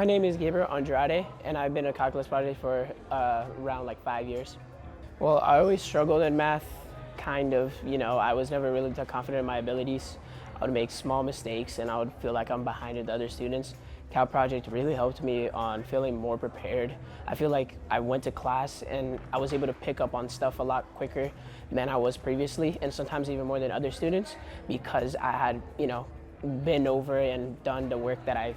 My name is Gabriel Andrade, and I've been a calculus project for around like 5 years. Well, I always struggled in math, kind of, I was never really that confident in my abilities. I would make small mistakes and I would feel like I'm behind with other students. Cal Project really helped me on feeling more prepared. I feel like I went to class and I was able to pick up on stuff a lot quicker than I was previously, and sometimes even more than other students, because I had, been over and done the work that I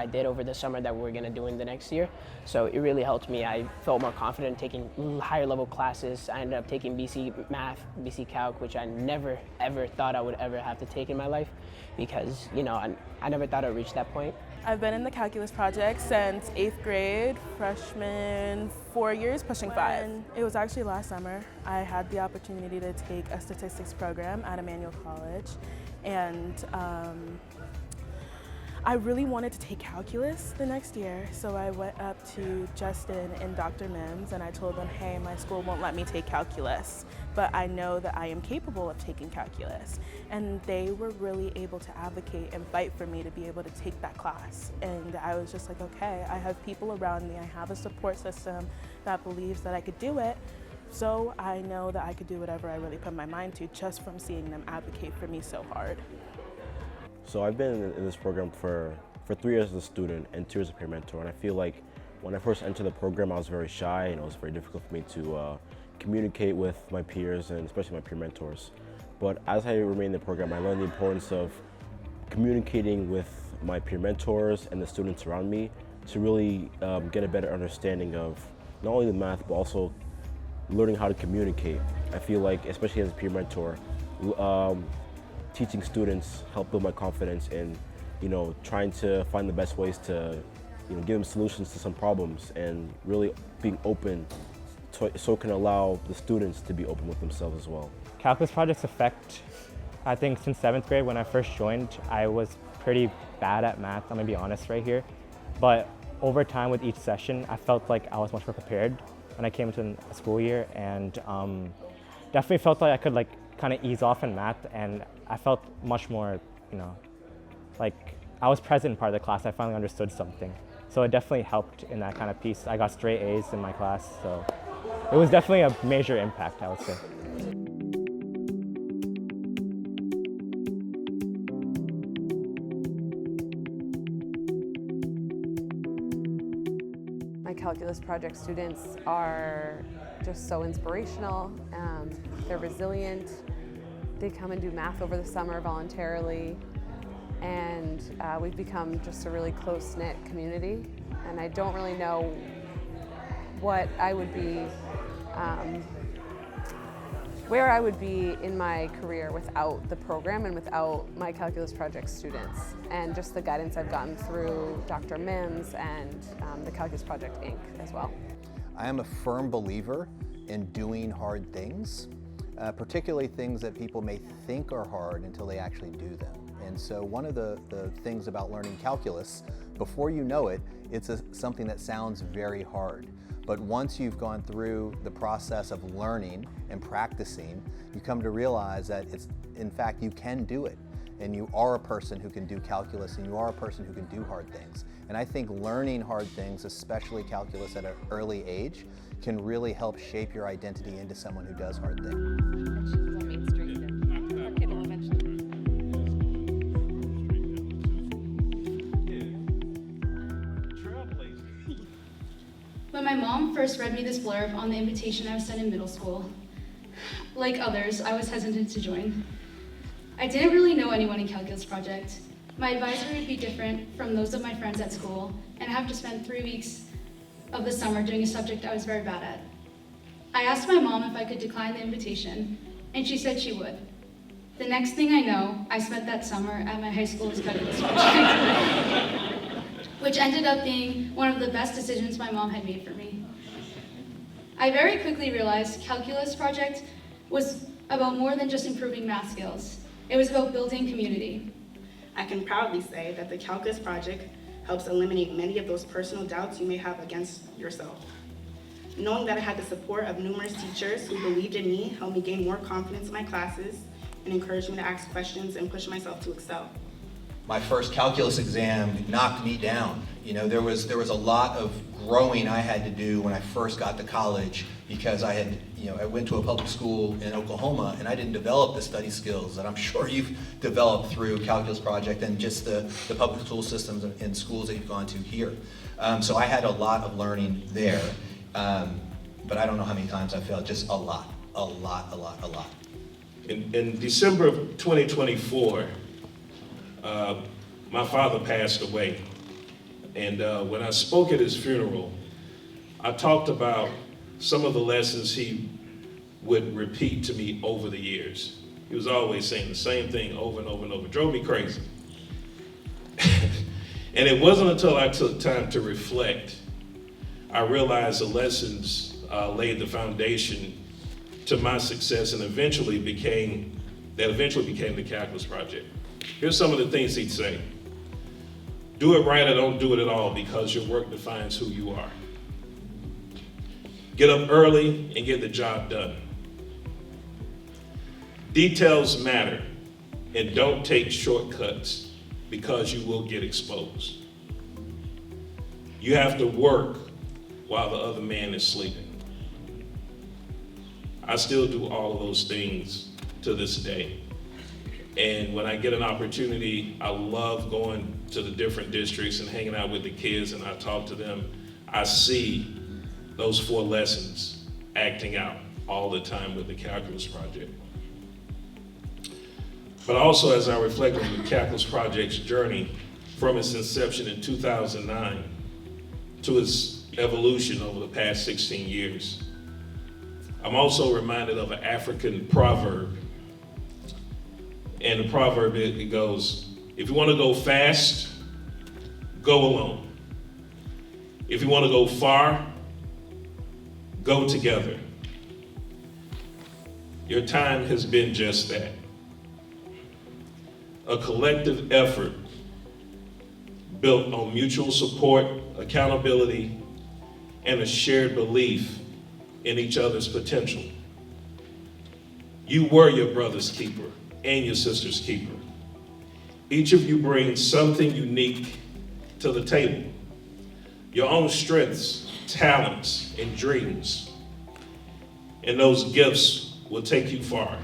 did over the summer that we're gonna do in the next year. So it really helped me. I felt more confident taking higher level classes. I ended up taking BC Math, BC Calc, which I never ever thought I would ever have to take in my life, because I never thought I'd reach that point. I've been in the calculus project since 8th grade, freshman 4 years, pushing 5. It was actually last summer. I had the opportunity to take a statistics program at Emmanuel College, and I really wanted to take calculus the next year, so I went up to Justin and Dr. Mims and I told them, hey, my school won't let me take calculus, but I know that I am capable of taking calculus. And they were really able to advocate and fight for me to be able to take that class. And I was just like, okay, I have people around me, I have a support system that believes that I could do it, so I know that I could do whatever I really put my mind to just from seeing them advocate for me so hard. So I've been in this program for 3 years as a student and 2 years as a peer mentor, and I feel like when I first entered the program I was very shy and it was very difficult for me to communicate with my peers and especially my peer mentors. But as I remained in the program, I learned the importance of communicating with my peer mentors and the students around me to really get a better understanding of not only the math but also learning how to communicate. I feel like, especially as a peer mentor, teaching students help build my confidence in, trying to find the best ways to, give them solutions to some problems, and really being open so it can allow the students to be open with themselves as well. Calculus projects affect, I think since 7th grade when I first joined, I was pretty bad at math, I'm gonna be honest right here. But over time with each session, I felt like I was much more prepared when I came into a school year, and definitely felt like I could kind of ease off in math, and I felt much more, like I was present in part of the class. I finally understood something. So it definitely helped in that kind of piece. I got straight A's in my class, so it was definitely a major impact, I would say. My calculus project students are just so inspirational. They're resilient. They come and do math over the summer voluntarily, and we've become just a really close-knit community. And I don't really know what I would be, where I would be in my career without the program and without my calculus project students, and just the guidance I've gotten through Dr. Mims and the Calculus Project Inc. as well. I am a firm believer in doing hard things. Particularly things that people may think are hard until they actually do them. And so one of the things about learning calculus, before you know it, it's something that sounds very hard. But once you've gone through the process of learning and practicing, you come to realize that in fact, you can do it. And you are a person who can do calculus, and you are a person who can do hard things. And I think learning hard things, especially calculus at an early age, can really help shape your identity into someone who does hard things. When my mom first read me this blurb on the invitation I was sent in middle school, like others, I was hesitant to join. I didn't really know anyone in Calculus Project. My advisory would be different from those of my friends at school, and I have to spend 3 weeks of the summer doing a subject I was very bad at. I asked my mom if I could decline the invitation, and she said she would. The next thing I know, I spent that summer at my high school's calculus project, which ended up being one of the best decisions my mom had made for me. I very quickly realized Calculus Project was about more than just improving math skills. It was about building community. I can proudly say that the Calculus Project helps eliminate many of those personal doubts you may have against yourself. Knowing that I had the support of numerous teachers who believed in me helped me gain more confidence in my classes and encouraged me to ask questions and push myself to excel. my first calculus exam knocked me down. You know, there was a lot of growing I had to do when I first got to college because I went to a public school in Oklahoma and I didn't develop the study skills that I'm sure you've developed through Calculus Project and just the public school systems and schools that you've gone to here. So I had a lot of learning there, but I don't know how many times I failed, just a lot. In December of 2024, my father passed away. And when I spoke at his funeral, I talked about some of the lessons he would repeat to me over the years. He was always saying the same thing over and over and over. It drove me crazy. And it wasn't until I took time to reflect, I realized the lessons laid the foundation to my success and eventually became the Calculus Project. Here's some of the things he'd say. Do it right or don't do it at all because your work defines who you are. Get up early and get the job done. Details matter and don't take shortcuts because you will get exposed. You have to work while the other man is sleeping. I still do all of those things to this day. And when I get an opportunity, I love going to the different districts and hanging out with the kids and I talk to them. I see those 4 lessons acting out all the time with the Calculus Project. But also as I reflect on the Calculus Project's journey from its inception in 2009 to its evolution over the past 16 years, I'm also reminded of an African proverb. And the proverb, it goes, if you want to go fast, go alone. If you want to go far, go together. Your time has been just that. A collective effort built on mutual support, accountability, and a shared belief in each other's potential. You were your brother's keeper and your sister's keeper. Each of you brings something unique to the table. Your own strengths, talents, and dreams. And those gifts will take you far.